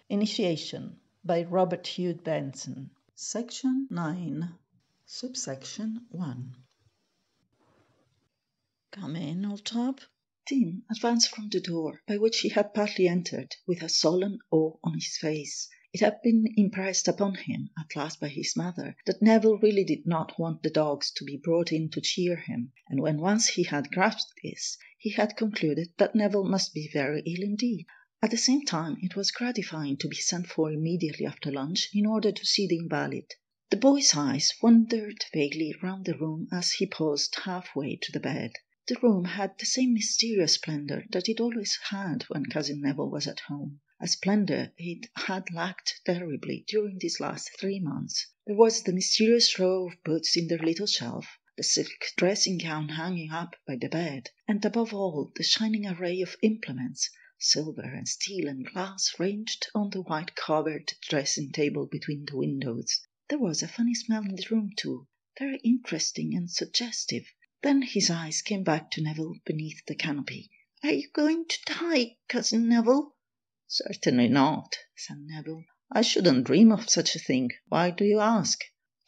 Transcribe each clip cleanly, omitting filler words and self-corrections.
Initiation by Robert Hugh Benson. Section 9, Subsection 1. Come in, old top. Tim advanced from the door, by which he had partly entered, with a sullen awe on his face. It had been impressed upon him, at last by his mother, that Neville really did not want the dogs to be brought in to cheer him, and when once he had grasped this, he had concluded that Neville must be very ill indeed. At the same time, it was gratifying to be sent for immediately after lunch in order to see the invalid. The boy's eyes wandered vaguely round the room as he paused halfway to the bed. The room had the same mysterious splendour that it always had when Cousin Neville was at home, a splendour it had lacked terribly during these last 3 months. There was the mysterious row of books in their little shelf, the silk dressing-gown hanging up by the bed, and above all the shining array of implements, silver and steel and glass, ranged on the white-covered dressing-table between the windows. There was a funny smell in the room, too, very interesting and suggestive. Then his eyes came back to Neville beneath the canopy. "Are you going to die, Cousin Neville?" "Certainly not," said Neville. "I shouldn't dream of such a thing. Why do you ask?"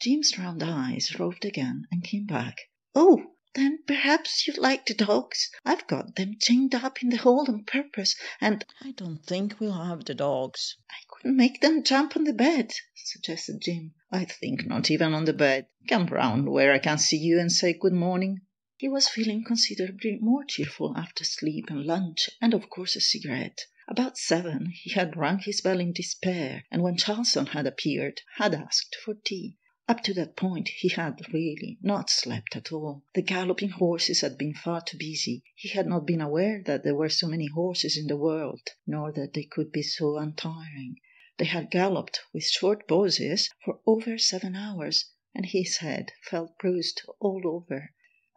Jim's round eyes roved again and came back. "Oh, then perhaps you'd like the dogs. I've got them chained up in the hall on purpose, and—" "I don't think we'll have the dogs." "I could make them jump on the bed," suggested Jim. "I think not even on the bed. Come round where I can see you and say good morning." He was feeling considerably more cheerful after sleep and lunch, and of course a cigarette. About 7 he had rung his bell in despair, and when Charleston had appeared, had asked for tea. Up to that point he had really not slept at all. The galloping horses had been far too busy. He had not been aware that there were so many horses in the world, nor that they could be so untiring. They had galloped, with short pauses, for over 7 hours, and his head felt bruised all over.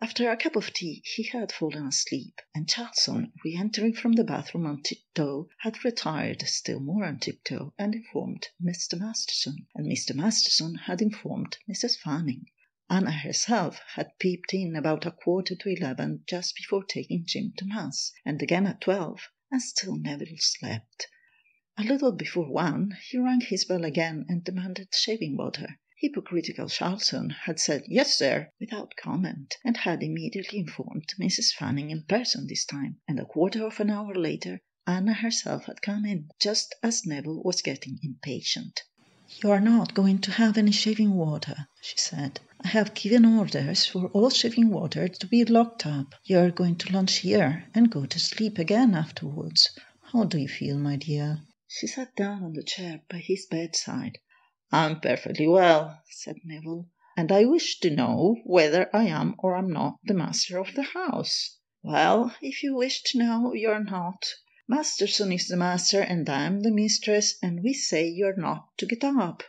After a cup of tea he had fallen asleep, and Charleston, re-entering from the bathroom on tiptoe, had retired still more on tiptoe and informed Mr. Masterson, and Mr. Masterson had informed Mrs. Fanning. Anna herself had peeped in about 11:15 just before taking Jim to Mass, and again at 12, and still Neville slept. A little before 1 he rang his bell again and demanded shaving water. Hypocritical Charleston had said "Yes, sir," without comment, and had immediately informed Mrs. Fanning in person this time, and a quarter of an hour later Anna herself had come in, just as Neville was getting impatient. "You are not going to have any shaving water," she said. "I have given orders for all shaving water to be locked up. You are going to lunch here and go to sleep again afterwards. How do you feel, my dear?" She sat down on the chair by his bedside. "I'm perfectly well," said Neville, "and I wish to know whether I am or am not the master of the house." "Well, if you wish to know, you're not. Masterson is the master and I'm the mistress, and we say you're not to get up."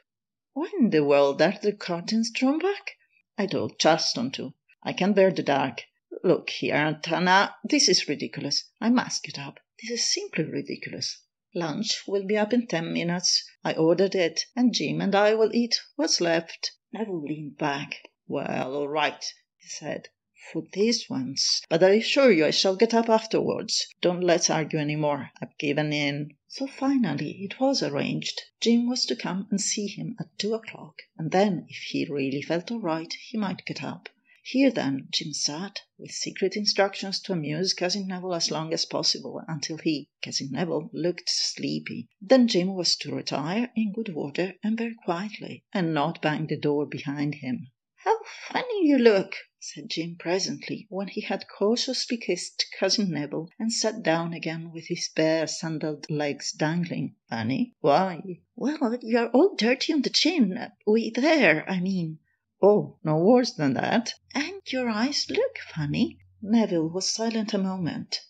"Why in the world are the curtains drawn back?" "I told Charleston to. I can't bear the dark. Look here, Aunt Hannah, this is ridiculous. I must get up. This is simply ridiculous. Lunch will be up in 10 minutes. I ordered it, and Jim and I will eat what's left." Neville leaned back. "Well, all right," he said, "for this once. But I assure you I shall get up afterwards. Don't let's argue any more. I've given in." So finally it was arranged. Jim was to come and see him at 2 o'clock, and then, if he really felt all right, he might get up. Here then Jim sat, with secret instructions to amuse Cousin Neville as long as possible, until he, Cousin Neville, looked sleepy. Then Jim was to retire in good order and very quietly, and not bang the door behind him. "How funny you look," said Jim presently, when he had cautiously kissed Cousin Neville and sat down again with his bare sandalled legs dangling. "Funny? Why?" "Well, you're all dirty on the chin. There, I mean." "Oh, no worse than that." "And your eyes look funny." Neville was silent a moment.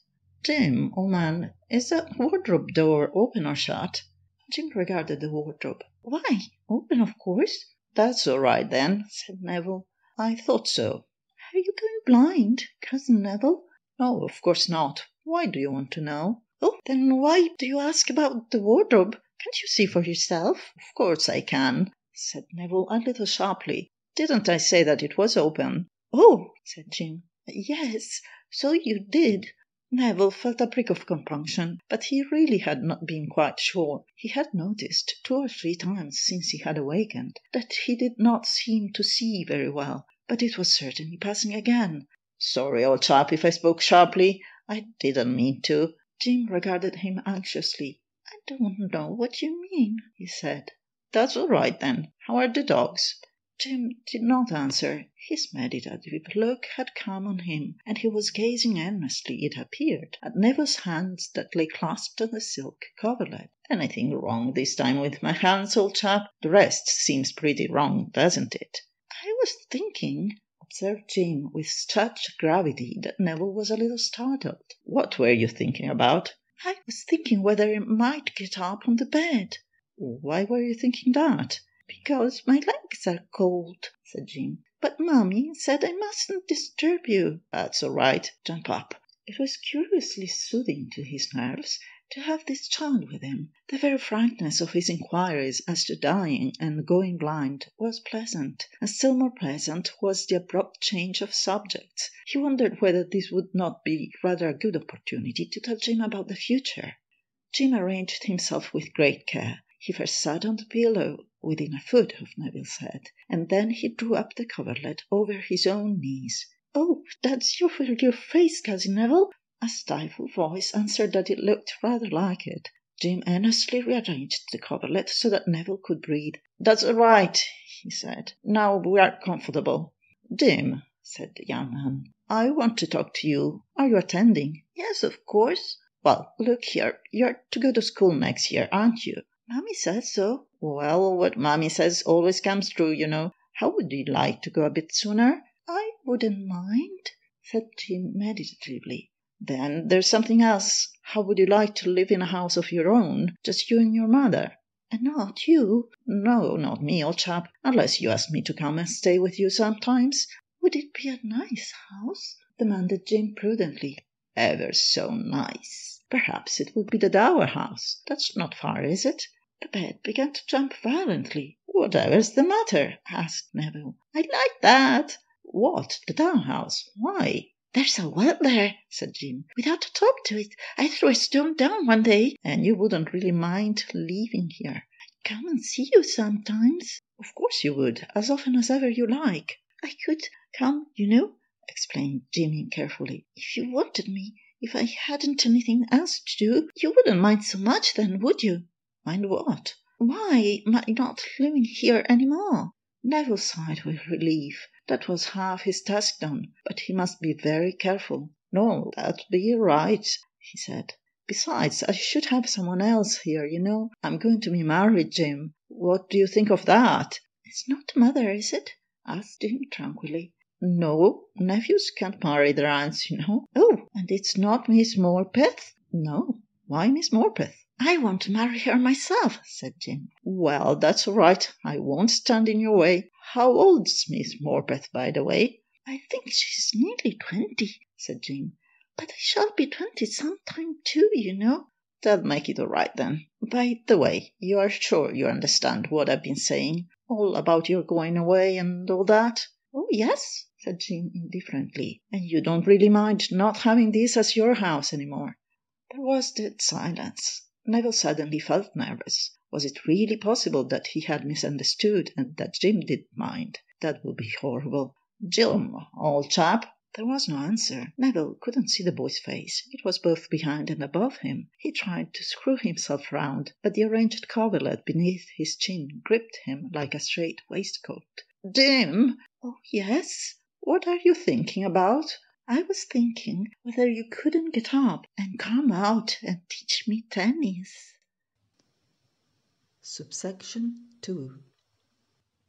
"Jim, old man, is that wardrobe door open or shut?" Jim regarded the wardrobe. "Why, open, of course." "That's all right, then," said Neville. "I thought so." "Are you going blind, Cousin Neville?" "No, of course not. Why do you want to know?" "Oh, then why do you ask about the wardrobe? Can't you see for yourself?" "Of course I can," said Neville a little sharply. "Didn't I say that it was open?" "Oh," said Jim, "yes, so you did." Neville felt a prick of compunction, but he really had not been quite sure. He had noticed 2 or 3 times since he had awakened that he did not seem to see very well, but it was certainly passing again. "Sorry, old chap, if I spoke sharply. I didn't mean to." Jim regarded him anxiously. "I don't know what you mean," he said. "That's all right, then. How are the dogs?" Jim did not answer. His meditative look had come on him, and he was gazing earnestly, it appeared, at Neville's hands that lay clasped on the silk coverlet. "Anything wrong this time with my hands, old chap? The rest seems pretty wrong, doesn't it?" "I was thinking," observed Jim with such gravity that Neville was a little startled. "What were you thinking about?" "I was thinking whether I might get up on the bed." "Why were you thinking that?" "Because my legs are cold," said Jim. "But Mummy said I mustn't disturb you." "That's all right. Jump up." It was curiously soothing to his nerves to have this child with him. The very frankness of his inquiries as to dying and going blind was pleasant, and still more pleasant was the abrupt change of subjects. He wondered whether this would not be rather a good opportunity to tell Jim about the future. Jim arranged himself with great care. He first sat on the pillow within a foot of Neville's head, and then he drew up the coverlet over his own knees. "Oh, that's you for your face, Cousin Neville!" A stifled voice answered that it looked rather like it. Jim earnestly rearranged the coverlet so that Neville could breathe. "That's all right," he said. "Now we are comfortable." "Jim," said the young man, "I want to talk to you. Are you attending?" "Yes, of course." "Well, look here, you're to go to school next year, aren't you?" "Mummy says so." "Well, what Mummy says always comes true, you know. How would you like to go a bit sooner?" "I wouldn't mind," said Jim meditatively. "Then there's something else. How would you like to live in a house of your own, just you and your mother?" "And not you?" "No, not me, old chap, unless you ask me to come and stay with you sometimes." "Would it be a nice house?" demanded Jim prudently. "Ever so nice. Perhaps it would be the Dower House. That's not far, is it?" The bed began to jump violently. "Whatever's the matter?" asked Neville. "I like that." "What? The Dower House? Why?" "There's a well there," said Jim, "without a top to it. I threw a stone down one day." "And you wouldn't really mind living here?" "I'd come and see you sometimes." "Of course you would, as often as ever you like." "I could come, you know," explained Jimmy carefully, "if you wanted me. If I hadn't anything else to do, you wouldn't mind so much then, would you?" "Mind what?" "Why, my not living here any more." Neville sighed with relief. That was half his task done, but he must be very careful. "No, that'd be right," he said. "Besides, I should have someone else here, you know. I'm going to be married, Jim. What do you think of that?" "It's not mother, is it?" asked Jim tranquilly. "No, nephews can't marry their aunts, you know." "Oh, and it's not Miss Morpeth?" "No. Why Miss Morpeth?" "I want to marry her myself," said Jim. "Well, that's all right. I won't stand in your way. How old's Miss Morpeth, by the way?" "I think she's nearly 20, said Jim. "But I shall be 20 some time too, you know." "That'll make it all right, then. By the way, you are sure you understand what I've been saying? All about your going away and all that?" "Oh, yes," said Jim indifferently. "And you don't really mind not having this as your house any more?" There was dead silence. Neville suddenly felt nervous. Was it really possible that he had misunderstood and that Jim didn't mind? That would be horrible. "Jim, old chap!" There was no answer. Neville couldn't see the boy's face. It was both behind and above him. He tried to screw himself round, but the arranged coverlet beneath his chin gripped him like a straight waistcoat. "Jim!" "Oh, yes?" "What are you thinking about?" "I was thinking whether you couldn't get up and come out and teach me tennis." Subsection 2.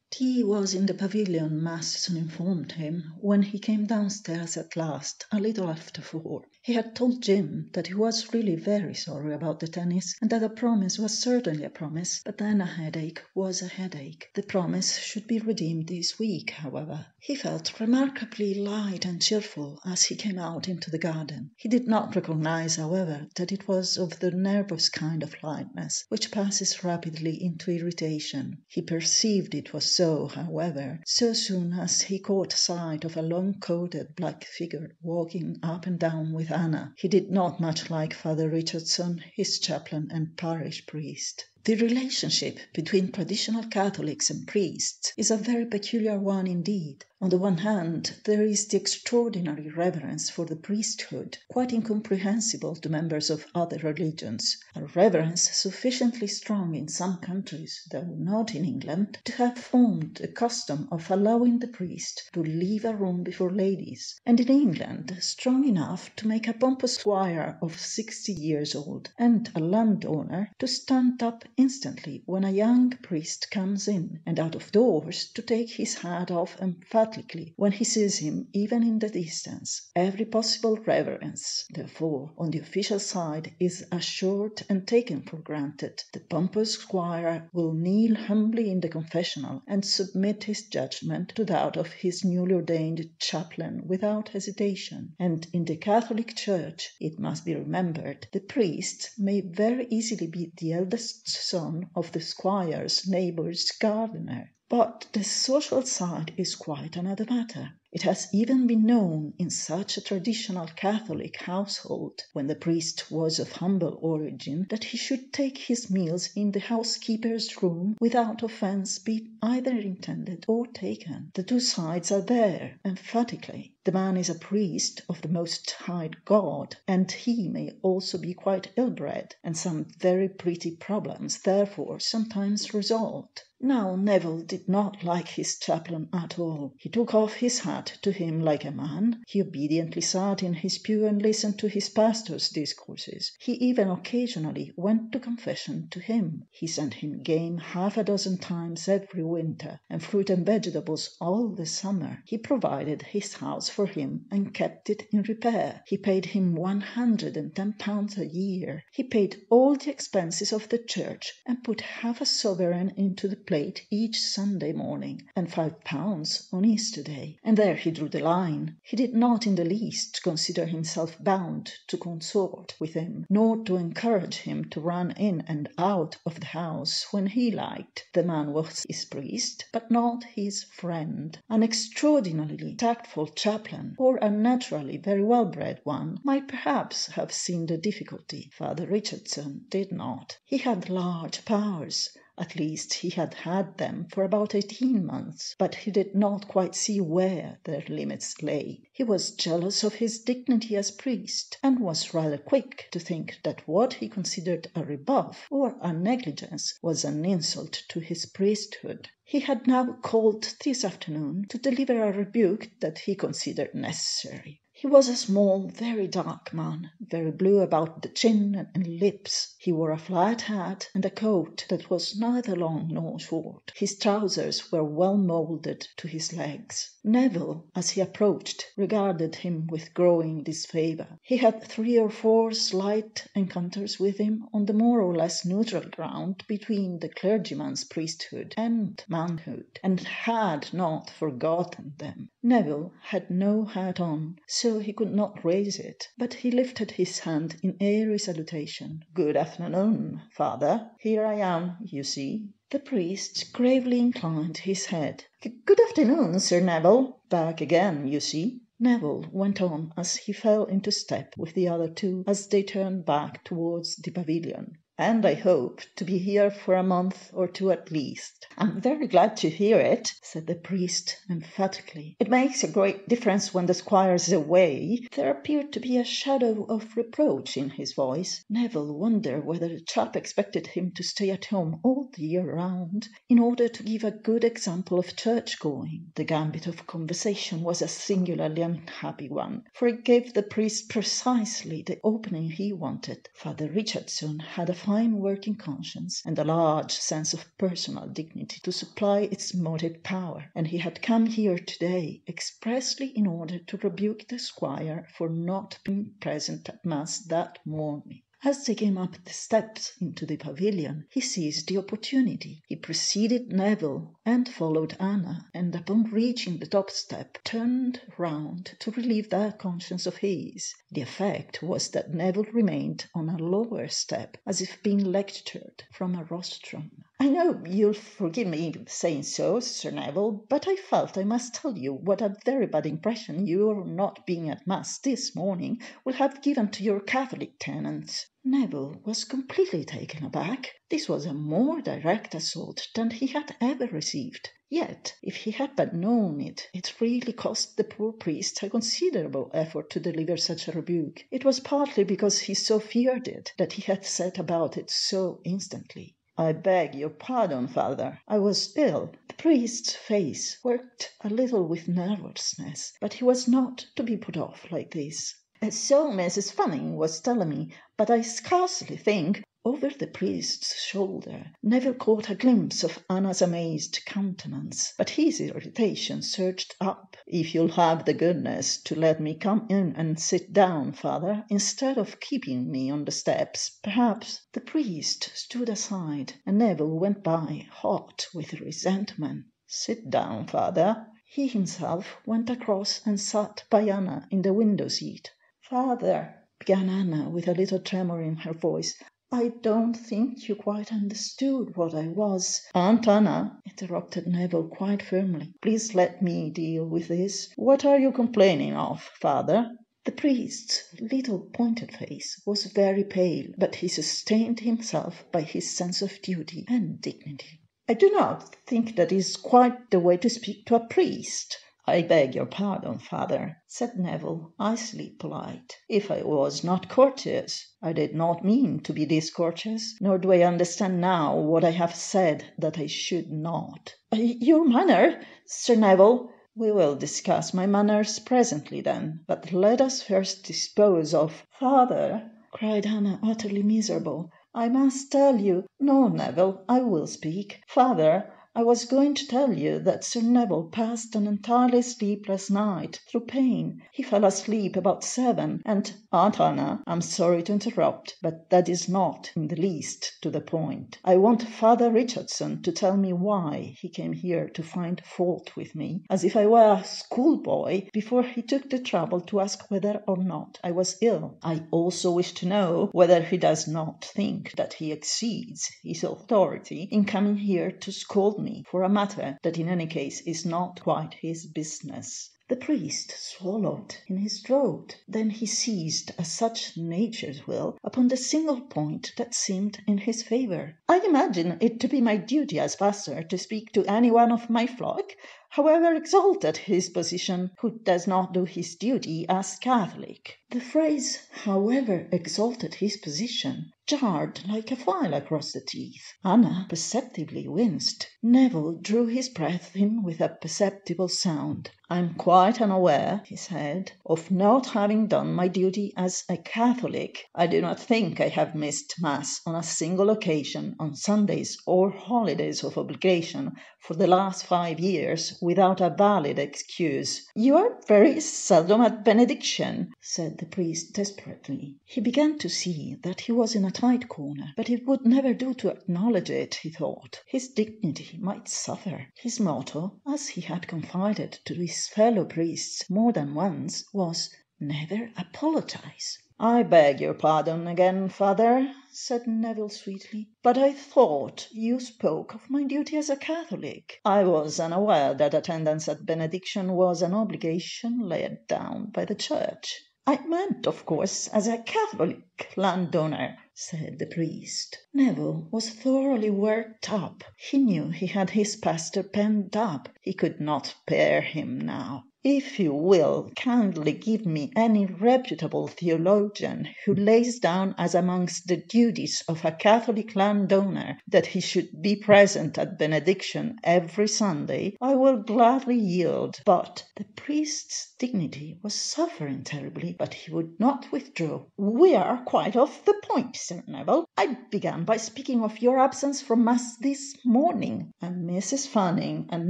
Tea was in the pavilion, Masterson informed him, when he came downstairs at last, a little after 4. He had told Jim that he was really very sorry about the tennis, and that a promise was certainly a promise, but then a headache was a headache. The promise should be redeemed this week, however. He felt remarkably light and cheerful as he came out into the garden. He did not recognize, however, that it was of the nervous kind of lightness which passes rapidly into irritation. He perceived it was so so, however, so soon as he caught sight of a long-coated black figure walking up and down with Anna. He did not much like Father Richardson, his chaplain and parish priest. The relationship between traditional Catholics and priests is a very peculiar one indeed. On the one hand, there is the extraordinary reverence for the priesthood, quite incomprehensible to members of other religions, a reverence sufficiently strong in some countries, though not in England, to have formed the custom of allowing the priest to leave a room before ladies, and in England strong enough to make a pompous squire of 60 years old and a landowner to stand up instantly when a young priest comes in, and out of doors to take his hat off emphatically when he sees him even in the distance. Every possible reverence, therefore, on the official side is assured and taken for granted. The pompous squire will kneel humbly in the confessional and submit his judgment to that of his newly ordained chaplain without hesitation. And in the Catholic Church, it must be remembered, the priest may very easily be the eldest son of the squire's neighbour's gardener. But the social side is quite another matter. It has even been known in such a traditional Catholic household, when the priest was of humble origin, that he should take his meals in the housekeeper's room without offence be either intended or taken. The two sides are there, emphatically. The man is a priest of the Most High God, and he may also be quite ill-bred, and some very pretty problems therefore sometimes result. Now Neville did not like his chaplain at all. He took off his hat to him like a man. He obediently sat in his pew and listened to his pastor's discourses. He even occasionally went to confession to him. He sent him game 6 times every winter, and fruit and vegetables all the summer. He provided his house for him and kept it in repair. He paid him £110 a year. He paid all the expenses of the church and put half a sovereign into the plate each Sunday morning, and £5 on Easter Day. And there he drew the line. He did not in the least consider himself bound to consort with him, nor to encourage him to run in and out of the house when he liked. The man was his priest, but not his friend. An extraordinarily tactful chaplain, or a naturally very well-bred one, might perhaps have seen the difficulty. Father Richardson did not. He had large powers. At least he had had them for about 18 months, but he did not quite see where their limits lay. He was jealous of his dignity as priest, and was rather quick to think that what he considered a rebuff or a negligence was an insult to his priesthood. He had now called this afternoon to deliver a rebuke that he considered necessary. He was a small, very dark man, very blue about the chin and lips. He wore a flat hat and a coat that was neither long nor short. His trousers were well moulded to his legs. Neville, as he approached, regarded him with growing disfavour. He had 3 or 4 slight encounters with him on the more or less neutral ground between the clergyman's priesthood and manhood, and had not forgotten them. Neville had no hat on, so he could not raise it, but he lifted his hand in airy salutation. "Good afternoon, Father. Here I am, you see." The priest gravely inclined his head. "Good afternoon, Sir Neville. Back again, you see." Neville went on as he fell into step with the other two as they turned back towards the pavilion. "And I hope to be here for a month or 2 at least." "I'm very glad to hear it," said the priest emphatically. "It makes a great difference when the squire's away." There appeared to be a shadow of reproach in his voice. Neville wondered whether the chap expected him to stay at home all the year round in order to give a good example of church-going. The gambit of conversation was a singularly unhappy one, for it gave the priest precisely the opening he wanted. Father Richardson had a fine working conscience and a large sense of personal dignity to supply its motive power, and he had come here today expressly in order to rebuke the squire for not being present at Mass that morning. As they came up the steps into the pavilion, he seized the opportunity. He preceded Neville and followed Anna, and upon reaching the top step, turned round to relieve that conscience of his. The effect was that Neville remained on a lower step, as if being lectured from a rostrum. I know you'll forgive me saying so, Sir Neville, but I felt I must tell you what a very bad impression your not being at Mass this morning will have given to your Catholic tenants." Neville was completely taken aback. This was a more direct assault than he had ever received. Yet, if he had but known it, it really cost the poor priest a considerable effort to deliver such a rebuke. It was partly because he so feared it that he had set about it so instantly. "I beg your pardon, Father. I was ill." The priest's face worked a little with nervousness, but he was not to be put off like this. "So Mrs. Fanning was telling me, but I scarcely think—" Over the priest's shoulder, Neville caught a glimpse of Anna's amazed countenance, but his irritation surged up. "If you'll have the goodness to let me come in and sit down, Father, instead of keeping me on the steps, perhaps—" The priest stood aside, and Neville went by, hot with resentment. "Sit down, Father." He himself went across and sat by Anna in the window seat. "Father," began Anna with a little tremor in her voice, "I don't think you quite understood what I was—" "Aunt Anna," interrupted Neville quite firmly, "please let me deal with this. What are you complaining of, Father?" The priest's little pointed face was very pale, but he sustained himself by his sense of duty and dignity. "I do not think that is quite the way to speak to a priest." "I beg your pardon, Father," said Neville, icily polite. "If I was not courteous, I did not mean to be discourteous, nor do I understand now what I have said that I should not." "Your manner, Sir Neville—" "We will discuss my manners presently, then. But let us first dispose of—" "Father," cried Anna, utterly miserable, "I must tell you—" "No, Neville, I will speak. Father, I was going to tell you that Sir Neville passed an entirely sleepless night, through pain. He fell asleep about 7, and—" "Aunt Anna, I'm sorry to interrupt, but that is not in the least to the point. I want Father Richardson to tell me why he came here to find fault with me, as if I were a schoolboy, before he took the trouble to ask whether or not I was ill. I also wish to know whether he does not think that he exceeds his authority in coming here to scold me for a matter that in any case is not quite his business." The priest swallowed in his throat. Then he seized, as such natures will, upon the single point that seemed in his favour. "I imagine it to be my duty as pastor to speak to any one of my flock, however exalted his position, who does not do his duty as Catholic." The phrase, "however exalted his position," jarred like a file across the teeth. Anna perceptibly winced. Neville drew his breath in with a perceptible sound. "I'm quite unaware," he said, "of not having done my duty as a Catholic. I do not think I have missed Mass on a single occasion on Sundays or holidays of obligation for the last 5 years without a valid excuse." "You are very seldom at benediction," said the priest desperately. He began to see that he was in a tight corner, but it would never do to acknowledge it, he thought. His dignity might suffer. His motto, as he had confided to his fellow priests more than once, was "Never apologize." "I beg your pardon again, Father," said Neville sweetly, "but I thought you spoke of my duty as a Catholic. I was unaware that attendance at benediction was an obligation laid down by the Church." "I meant, of course, as a Catholic landowner," said the priest. Neville was thoroughly worked up. He knew he had his pastor penned up. He could not bear him now. "If you will kindly give me any reputable theologian who lays down as amongst the duties of a Catholic landowner that he should be present at benediction every Sunday, I will gladly yield." But the priest's dignity was suffering terribly, but he would not withdraw. "We are quite off the point, Sir Neville. I began by speaking of your absence from Mass this morning, and Mrs. Fanning and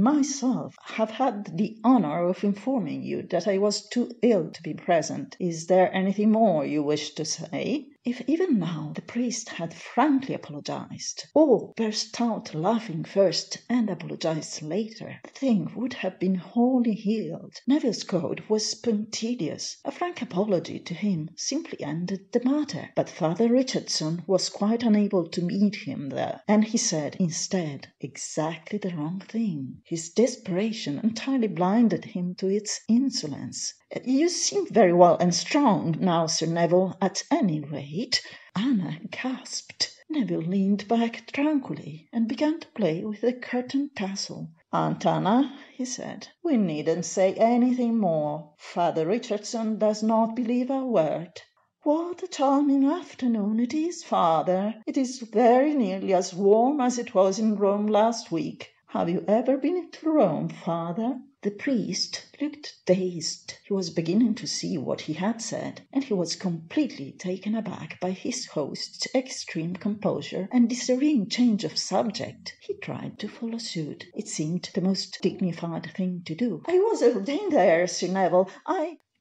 myself have had the honour of informing you that I was too ill to be present. Is there anything more you wish to say?" If even now the priest had frankly apologized, or burst out laughing first and apologized later, the thing would have been wholly healed. Neville's code was punctilious. A frank apology to him simply ended the matter. But Father Richardson was quite unable to meet him there, and he said instead exactly the wrong thing. His desperation entirely blinded him to its insolence. "You seem very well and strong now, Sir Neville, at any rate." Anna gasped. Neville leaned back tranquilly and began to play with the curtain tassel. "Aunt Anna," he said, "we needn't say anything more. Father Richardson does not believe a word." "What a charming afternoon it is, Father! It is very nearly as warm as it was in Rome last week. Have you ever been to Rome, Father?" The priest looked dazed. He was beginning to see what he had said, and he was completely taken aback by his host's extreme composure and the serene change of subject. He tried to follow suit. It seemed the most dignified thing to do. "I was ordained there, Sir Neville.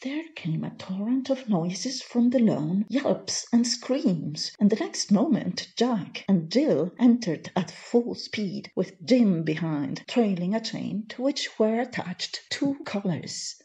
There came a torrent of noises from the lawn, yelps and screams, and the next moment Jack and Jill entered at full speed, with Jim behind, trailing a chain to which were attached 2 collars.